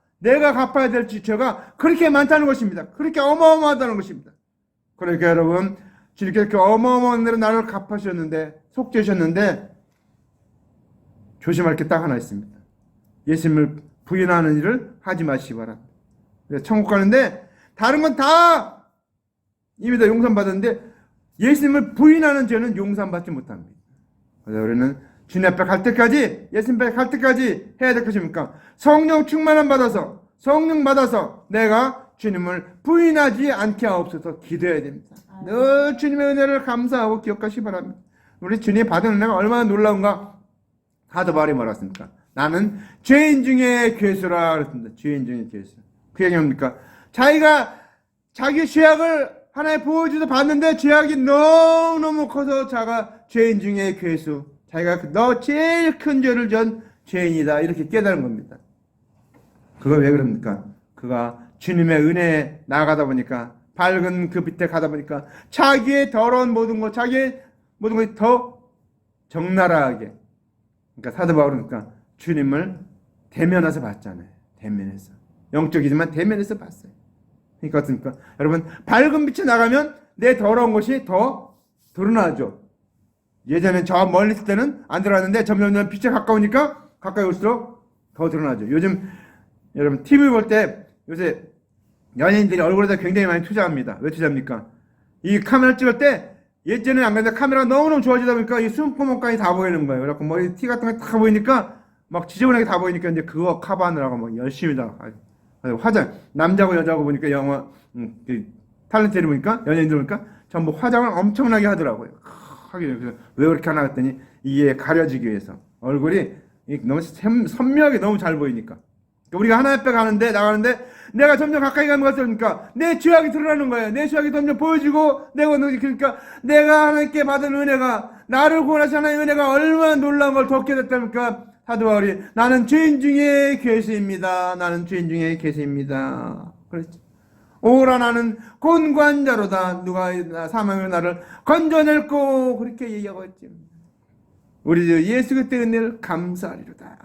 갚아야 될 죄가 그렇게 많다는 것입니다. 그렇게 어마어마하다는 것입니다. 그러니까 여러분, 주님께서 그 어마어마한 대로 나를 갚아주셨는데, 속죄하셨는데 조심할 게 딱 하나 있습니다. 예수님을 부인하는 일을 하지 마시기 바랍니다. 천국 가는데 다른 건 다 이미 다 용서받았는데 예수님을 부인하는 죄는 용서받지 못합니다. 그래서 우리는 주님 앞에 갈 때까지, 예수님 앞에 갈 때까지 해야 될 것입니까? 성령 충만함 받아서, 성령 받아서 내가 주님을 부인하지 않게 하옵소서 기도해야 됩니다. 늘 주님의 은혜를 감사하고 기억하시기 바랍니다. 우리 주님이 받은 은혜가 얼마나 놀라운가. 사도 바울이 뭐라 했습니까? 나는 죄인 중에 괴수라 그랬습니다. 죄인 중에 괴수. 그 얘기 뭡니까? 자기가 자기 죄악을 하나의 보호주도 봤는데 죄악이 너무너무 커서 자가 죄인 중에 괴수, 자기가 너 제일 큰 죄를 전 죄인이다 이렇게 깨달은 겁니다. 그거 왜 그럽니까? 그가 주님의 은혜에 나아가다 보니까, 밝은 그 밑에 가다 보니까 자기의 더러운 모든 것, 자기의 모든 것이 더 적나라하게, 그러니까 사도 바울은 그러니까 주님을 대면해서 봤잖아요. 대면해서. 영적이지만 대면해서 봤어요. 그러니까 어떻습니까? 여러분, 밝은 빛에 나가면 내 더러운 것이 더 드러나죠. 예전에 저 멀리 있을 때는 안 드러났는데 점점 빛에 가까우니까 가까이 올수록 더 드러나죠. 요즘 여러분 TV 볼 때 요새 연예인들이 얼굴에다 굉장히 많이 투자합니다. 왜 투자합니까? 이 카메라 찍을 때 예전에는 안 그랬는데 카메라가 너무너무 좋아지다 보니까 이 숨구멍까지 다 보이는 거예요. 그래갖고 머리 티 같은 거 다 보이니까 막 지저분하게 다 보이니까 이제 그거 커버하느라고 막 열심히 다 화장, 남자고 여자고 보니까 영화 그 탤런트를 보니까, 연예인들 보니까 전부 화장을 엄청나게 하더라고요. 그래서 왜 그렇게 하나 했더니 이게 가려지기 위해서. 얼굴이 너무 선명하게 너무 잘 보이니까. 우리가 하나님 앞에 나가는데 내가 점점 가까이 가면 갈수록 내 죄악이 드러나는 거예요. 내 죄악이 점점 보여지고, 그러니까 내가 하나님께 받은 은혜가, 나를 구원하신 하나님의 은혜가 얼마나 놀라운 걸 덮게 됐답니까? 사도 바울이 나는 죄인 중에 괴수입니다. 나는 죄인 중에 괴수입니다. 그렇죠. 오라 나는 곤관자로다. 누가 사망의 나를 건져낼고, 그렇게 얘기하고 있지. 우리 예수 그리스도의 은혜를 감사하리로다.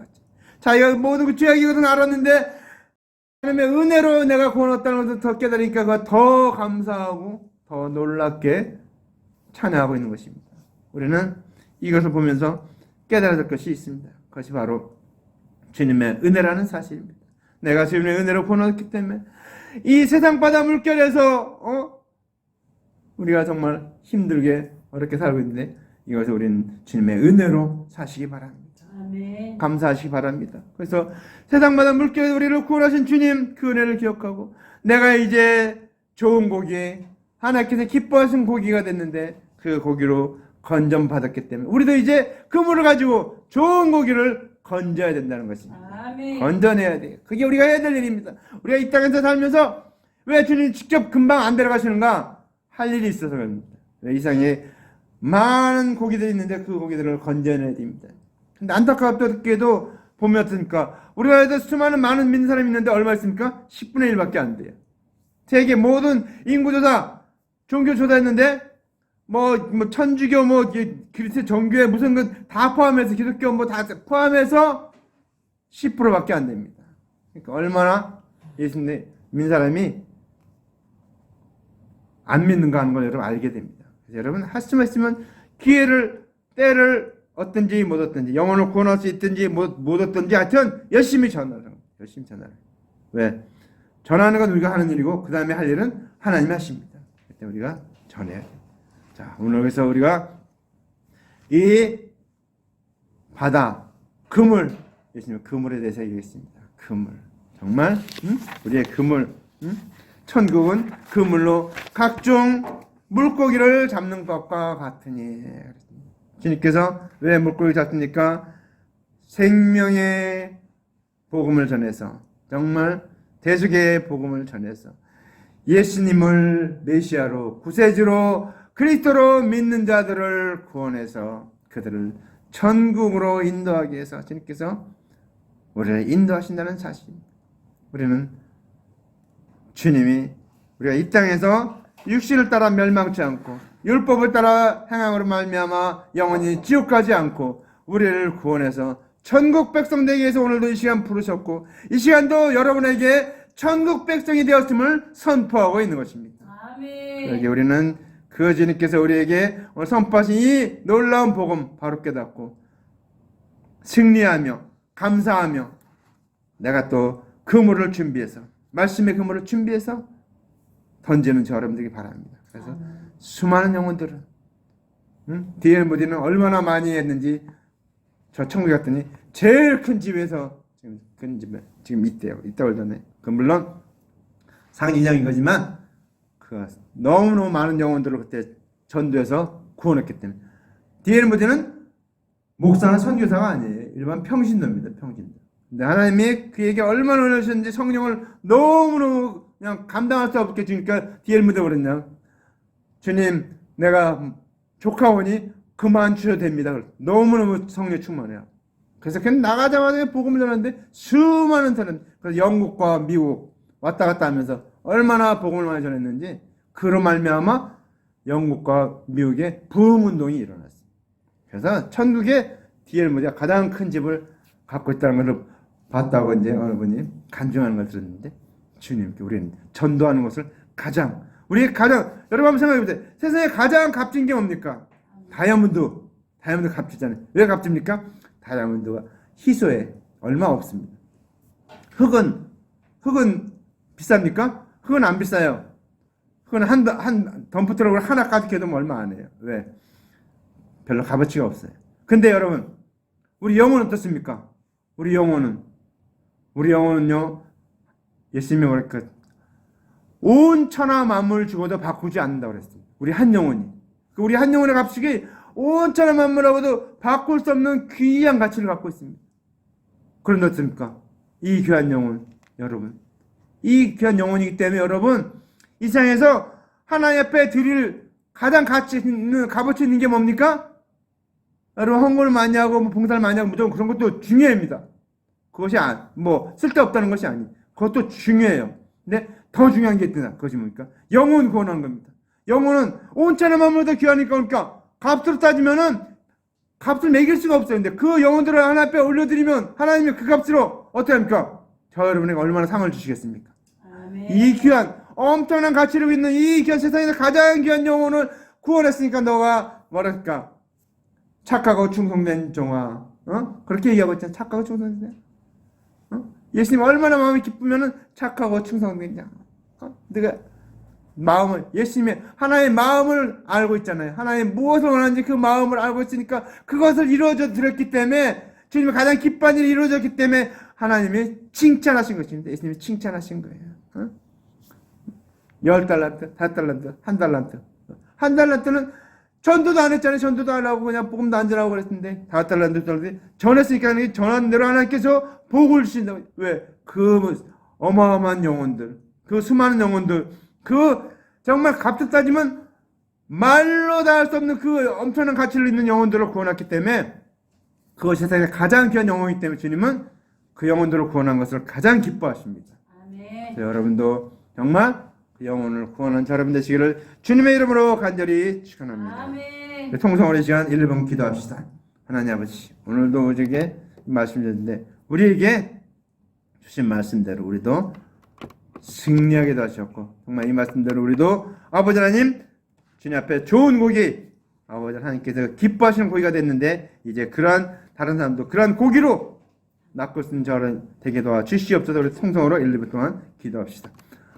자기가 모든 그 죄악이거든 알았는데 하나님의 은혜로 내가 구원받았다는 것을 더 깨달으니까 그가 더 감사하고 더 놀랍게 찬양하고 있는 것입니다. 우리는 이것을 보면서 깨달아야 될 것이 있습니다. 그것이 바로 주님의 은혜라는 사실입니다. 내가 주님의 은혜로 구원받았기 때문에 이 세상 바다 물결에서 우리가 정말 힘들게 어렵게 살고 있는데 이것을 우리는 주님의 은혜로 사시기 바랍니다. 아멘. 감사하시기 바랍니다. 그래서 세상마다 물결에 우리를 구원하신 주님 그 은혜를 기억하고, 내가 이제 좋은 고기, 하나님께서 기뻐하신 고기가 됐는데 그 고기로 건전받았기 때문에 우리도 이제 그물을 가지고 좋은 고기를 건져야 된다는 것입니다. 아멘. 건져내야 돼요. 그게 우리가 해야 될 일입니다. 우리가 이 땅에서 살면서 왜 주님 직접 금방 안 데려가시는가? 할 일이 있어서 그럽니다. 이 세상에 많은 고기들이 있는데 그 고기들을 건져내야 됩니다. 근데 안타깝게도 보면 어떻습니까? 우리나라에도 수많은 많은 믿는 사람이 있는데 얼마 있습니까? 10분의 1밖에 안 돼요. 세계 모든 인구조사, 종교조사 했는데 뭐 천주교, 그리스도 정교회 무슨 다 포함해서 기독교 다 포함해서 10%밖에 안 됩니다. 그러니까 얼마나 예수님 믿는 사람이 안 믿는가 하는 걸 여러분 알게 됩니다. 그래서 여러분 하시면 기회를 때를 얻든지 못 얻든지 영혼을 구원할 수 있든지 못 얻든지 하여튼 열심히 전하는 왜? 전하는 건 우리가 하는 일이고 그 다음에 할 일은 하나님이 하십니다. 그때 우리가 전해야 돼요. 자, 오늘 그래서 우리가 이 바다, 그물, 예수님 그물에 대해서 얘기했습니다. 그물. 정말 우리의 그물. 천국은 그물로 각종 물고기를 잡는 것과 같으니. 주님께서 왜 물고기 잡습니까? 생명의 복음을 전해서 정말 대수계의 복음을 전해서 예수님을 메시아로 구세주로 그리스도로 믿는 자들을 구원해서 그들을 천국으로 인도하기 위해서 주님께서 우리를 인도하신다는 사실. 우리는 주님이 우리가 이 땅에서 육신을 따라 멸망치 않고 율법을 따라 행함으로 말미암아 영원히 지옥 가지 않고 우리를 구원해서 천국 백성 되기 위해서 오늘도 이 시간 부르셨고 이 시간도 여러분에게 천국 백성이 되었음을 선포하고 있는 것입니다. 아멘. 그러기에 우리는 그 주님께서 우리에게 오늘 선포하신 이 놀라운 복음 바로 깨닫고 승리하며 감사하며 내가 또 그물을 준비해서 말씀의 그물을 준비해서 던지는 저 여러분들이 바랍니다. 그래서 수많은 영혼들은 D.L. 모디는 얼마나 많이 했는지 저 천국에 갔더니 제일 큰 집에서 지금 큰 집에 지금 있대요. 있다고 그러네. 그 물론 상징적인 거지만 그 너무너무 많은 영혼들을 그때 전도해서 구원했기 때문에 D.L. 모디는 목사나 선교사가 아니에요. 일반 평신도입니다. 평신도. 근데 하나님이 그에게 얼마나 원하셨는지 성령을 너무너무 그냥 감당할 수 없게 주니까 D.L. 모디가 그랬냐. 주님, 내가 조카오니 그만 주셔도 됩니다. 너무너무 성령 충만해요. 그래서 그냥 나가자마자 복음을 전하는데 수많은 사람, 그래서 영국과 미국 왔다 갔다 하면서 얼마나 복음을 많이 전했는지 그로 말미암아 영국과 미국에 부흥운동이 일어났어요. 그래서 천국에 D.L. 모디가 가장 큰 집을 갖고 있다는 걸 봤다고 이제 어느 분이 간증하는 걸 들었는데 주님께 우리는 전도하는 것을 우리 가장 여러분 한번 생각해 보세요. 세상에 가장 값진 게 뭡니까? 다이아몬드 값지잖아요. 왜 값집니까? 다이아몬드가 희소해 얼마 없습니다. 흙은 비쌉니까? 흙은 안 비싸요. 흙은 한 덤프트럭을 하나 가득해도 얼마 안 해요. 왜? 별로 값어치가 없어요. 근데 여러분 우리 영혼은 어떻습니까? 우리 영혼은요 예수님이 뭐랄까 온 천하 만물 주고도 바꾸지 않는다고 그랬어요. 우리 한 영혼이. 우리 한 영혼의 값이 온 천하 만물하고도 바꿀 수 없는 귀한 가치를 갖고 있습니다. 그런데 어떻습니까? 이 귀한 영혼, 여러분. 이 귀한 영혼이기 때문에 여러분, 이 세상에서 하나님 앞에 드릴 가장 값어치 있는 게 뭡니까? 여러분, 헌금을 많이 하고, 봉사를 많이 하고, 무조건 그런 것도 중요합니다. 그것이 쓸데없다는 것이 아니에요. 그것도 중요해요. 근데 더 중요한 게 있다. 그것이 뭡니까? 영혼 구원하는 겁니다. 영혼은 온 천하 만물도 귀하니까 그러니까 값으로 따지면은 값을 매길 수가 없어요. 근데 그 영혼들을 하나님 앞에 올려드리면 하나님이 그 값으로 어떻게 합니까? 저 여러분에게 얼마나 상을 주시겠습니까? 아멘. 이 귀한 엄청난 가치를 있는 이 귀한 세상에서 가장 귀한 영혼을 구원했으니까 너가 뭐랄까 착하고 충성된 종아 그렇게 얘기하고 있잖아. 착하고 충성된 예수님 얼마나 마음이 기쁘면은 착하고 충성된 자 네가 마음을 예수님의 하나의 마음을 알고 있잖아요. 하나님 무엇을 원하는지 그 마음을 알고 있으니까 그것을 이루어져 드렸기 때문에 주님이 가장 기뻐하는 일이 이루어졌기 때문에 하나님이 칭찬하신 것입니다. 예수님이 칭찬하신 거예요. 10달란트, 5달란트, 1달란트. 1달란트는 전도도 안 했잖아요. 전도도 하려고 그냥 복음도 안 전하고 그랬는데 5달란트 전했으니까 전한 대로 하나님께서 복을 주신다고. 왜? 그 어마어마한 영혼들, 그 수많은 영혼들, 그 정말 값을 따지면 말로 다 할 수 없는 그 엄청난 가치를 있는 영혼들을 구원했기 때문에, 그것이 세상에 가장 귀한 영혼이기 때문에 주님은 그 영혼들을 구원한 것을 가장 기뻐하십니다. 아멘. 여러분도 정말 그 영혼을 구원한 여러분 되시기를 주님의 이름으로 간절히 축원합니다. 아멘. 통성으로 이 시간 1분 기도합시다. 하나님 아버지, 오늘도 우리에게 말씀 주셨는데 우리에게 주신 말씀대로 우리도 승리하게 하셨고, 정말 이 말씀대로 우리도 아버지 하나님 주님 앞에 좋은 고기, 아버지 하나님께서 기뻐하시는 고기가 됐는데, 이제 그러한 다른 사람도 그러한 고기로 낚을 수 있는 저를 되게 도와 주시옵소서. 우리 통성으로 1, 2분 동안 기도합시다.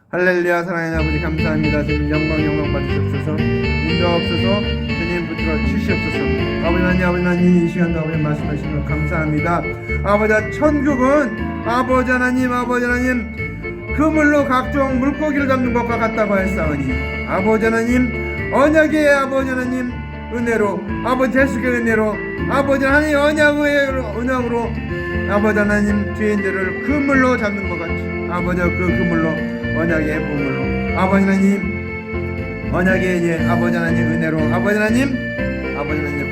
할렐루야. 사랑하는 아버지 감사합니다. 주님 영광 받으시옵소서. 인도하옵소서. 주님 붙들어 주시옵소서. 아버지 하나님 이 시간도 아버지 말씀하시는 것 감사합니다. 아버지 천국은 아버지 하나님 그물로 각종 물고기를 잡는 것과 같다고 했사오니, 아버지 하나님 언약의 아버지 하나님 은혜로, 아버지 예수의 은혜로, 아버지 하나님 언약으로 아버지 하나님 죄인들을 그물로 잡는 것 같이, 아버지 그 그물로 언약의 보물로, 아버지 하나님 언약의 아버지 하나님 은혜로 아버지 하나님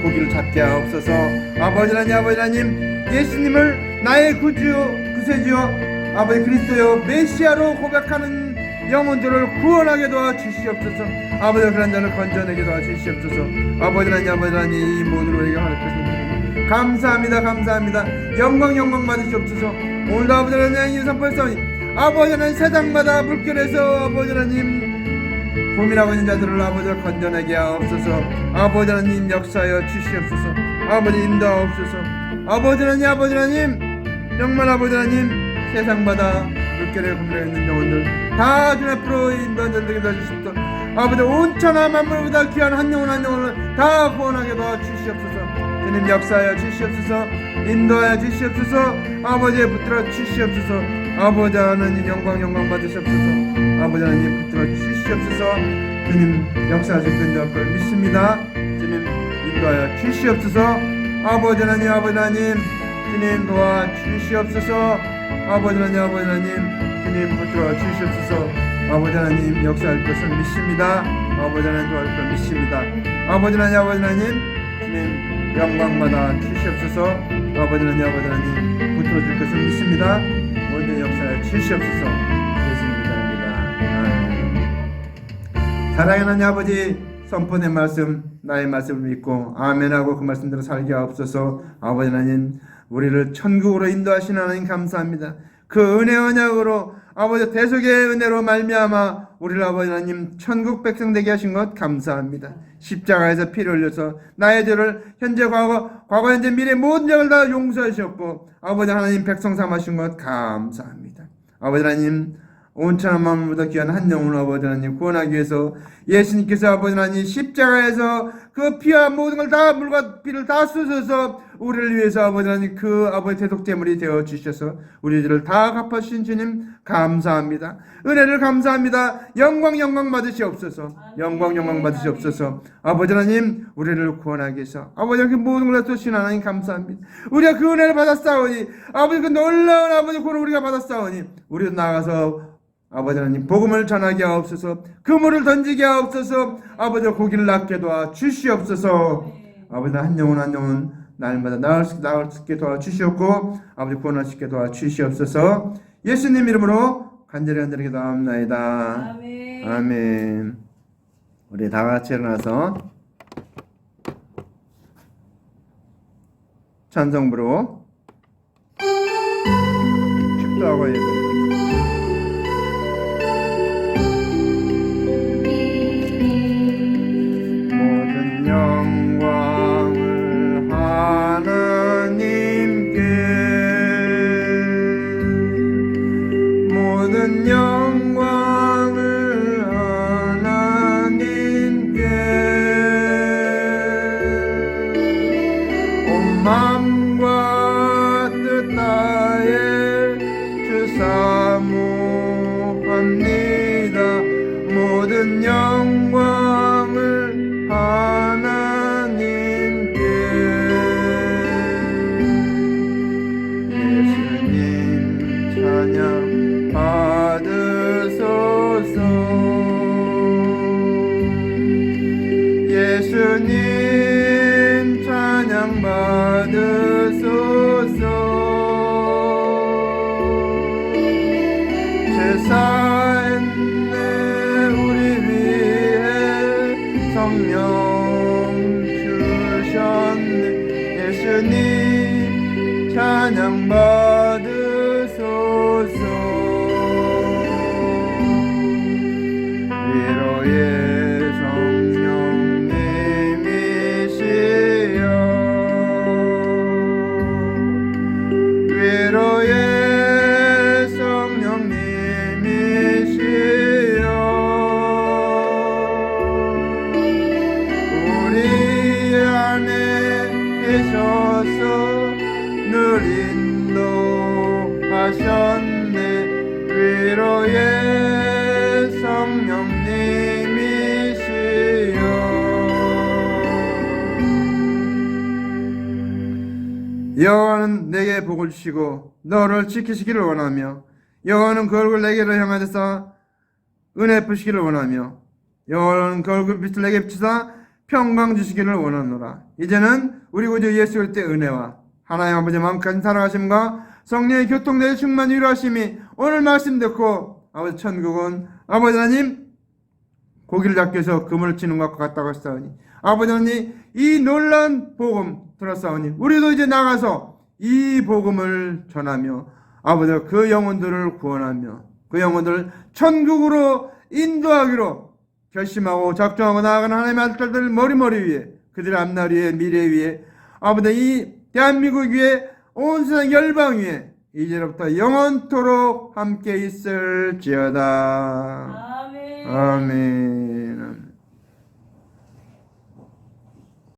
고기를 잡게 하옵소서. 아버지 하나님 예수님을 나의 구세주여 아버지 그리스도여 메시아로 고백하는 영혼들을 구원하게 도와 주시옵소서. 아버지 그런 자를 건져내게 도와 주시옵소서. 아버지 하나님 이 모든 우리에게 허락하신 감사합니다. 영광 받으시옵소서. 오늘도 아버지 하나님 선포했사오니, 아버지 하나님 세상마다 물결에서 아버지 하나님 고민하고 있는 자들을 아버지 건져내게 하옵소서. 아버지 하나님 역사하여 주시옵소서. 아버지 인도하옵소서. 아버지 하나님 정말 아버지 하나님 세상마다 물결에 고민하고 있는 영혼들 다 주님 앞으로 인도하게 도와주십시오. 아버지 온천하 만물보다 귀한 한 영혼을 다 구원하게 도와주시옵소서. 주님 역사하여 주시옵소서. 인도하여 주시옵소서. 아버지 붙들어 주시옵소서. 아버지 하나님 영광 받으시옵소서. 아버지 하나님 붙들어 주시옵소서. 주님 역사하실 걸 믿습니다. 주님 인도하여 주시옵소서. 아버지 하나님 주님 도와 주시옵소서. 아버지 하나님 주님 붙들어 주시옵소서. 아버지 하나님 역사할 것을 믿습니다. 아버지 하나님 도와줄 걸 믿습니다. 아버지 하나님 주님 영광받아 주시옵소서. 아버지 하나님 붙들어 줄 것을 믿습니다. 모든 역사에 주시옵소서. 예수님 기도합니다. 아멘. 사랑하는 아버지, 선포된 말씀 나의 말씀을 믿고 아멘하고 그 말씀대로 살게 하옵소서. 아버지 하나님 우리를 천국으로 인도하시는 하나님 감사합니다. 그 은혜 언약으로 아버지 대속의 은혜로 말미암아 우리를 아버지 하나님 천국 백성 되게 하신 것 감사합니다. 십자가에서 피를 흘려서 나의 죄를 현재 과거 현재 미래 모든 죄를 다 용서하셨고 아버지 하나님 백성 삼으신 것 감사합니다. 아버지 하나님 온천한 마음보다 귀한 한 영혼을 아버지 하나님 구원하기 위해서 예수님께서 아버지 하나님 십자가에서 그 피와 모든 걸 다 물과 피를 다 쏟아서 우리를 위해서 아버지 하나님 그 아버지 대속제물이 되어 주셔서 우리들을 다 갚아주신 주님 감사합니다. 은혜를 감사합니다. 영광 받으시옵소서. 영광 받으시옵소서. 아버지 하나님 우리를 구원하기 위해서 아버지 하나님 모든 걸 다 쏟으신 하나님 감사합니다. 우리가 그 은혜를 받았사오니 아버지 그 놀라운 아버지 구원을 우리가 받았사오니 우리도 나가서 아버지 하나님 복음을 전하게 하옵소서. 그물을 던지게 하옵소서. 아버지 고기를 낚게 도와 주시옵소서. 아버지 한 영혼 날마다 나을 수 있게 도와 주시옵고 아버지 구원할 수 있게 도와 주시옵소서. 예수님 이름으로 간절히 기도합나이다. 아멘. 우리 다 같이 일어나서 찬송부로 축도하고 예배드립니다. 영광을 하나님께 모든 영광을 하나님께 온 마음과 뜻 다해 주 사모합니다. 모든 영광을 하나님께 제사했네 우리 위해 성령 주셨네 예수님 찬양 받으소서 위로의 성령님이시여 위로의 성령님이시여 우리 안에 계셔서 늘 인도하셨네 위로의 성령님이시여 여호와는 내게 복을 주시고 너를 지키시기를 원하며 여호와는 그 얼굴 내게로 향하셔서 은혜 베푸시기를 원하며 여호와는 그 얼굴 빛을 내게 비추사 평강 주시기를 원하노라. 이제는 우리 구주 예수 그리스도의 은혜와 하나님 아버지 마음까지 사랑하심과 성령의 교통되어 충만 위로하심이 오늘 말씀 듣고 아버지 천국은 아버지 하나님 고기를 잡기 위해서 그물을 치는 것과 같다고 하시사오니 아버지 하나님 이 놀라운 복음 들었사오니 우리도 이제 나가서 이 복음을 전하며 아버지 그 영혼들을 구원하며 그 영혼들을 천국으로 인도하기로 결심하고 작정하고 나아가는 하나님의 아들들 머리머리 위에 그들의 앞날 위에 미래 위에 아버지 이 대한민국 위에 온 세상 열방 위에 이제로부터 영원토록 함께 있을지어다. 아멘. 아멘.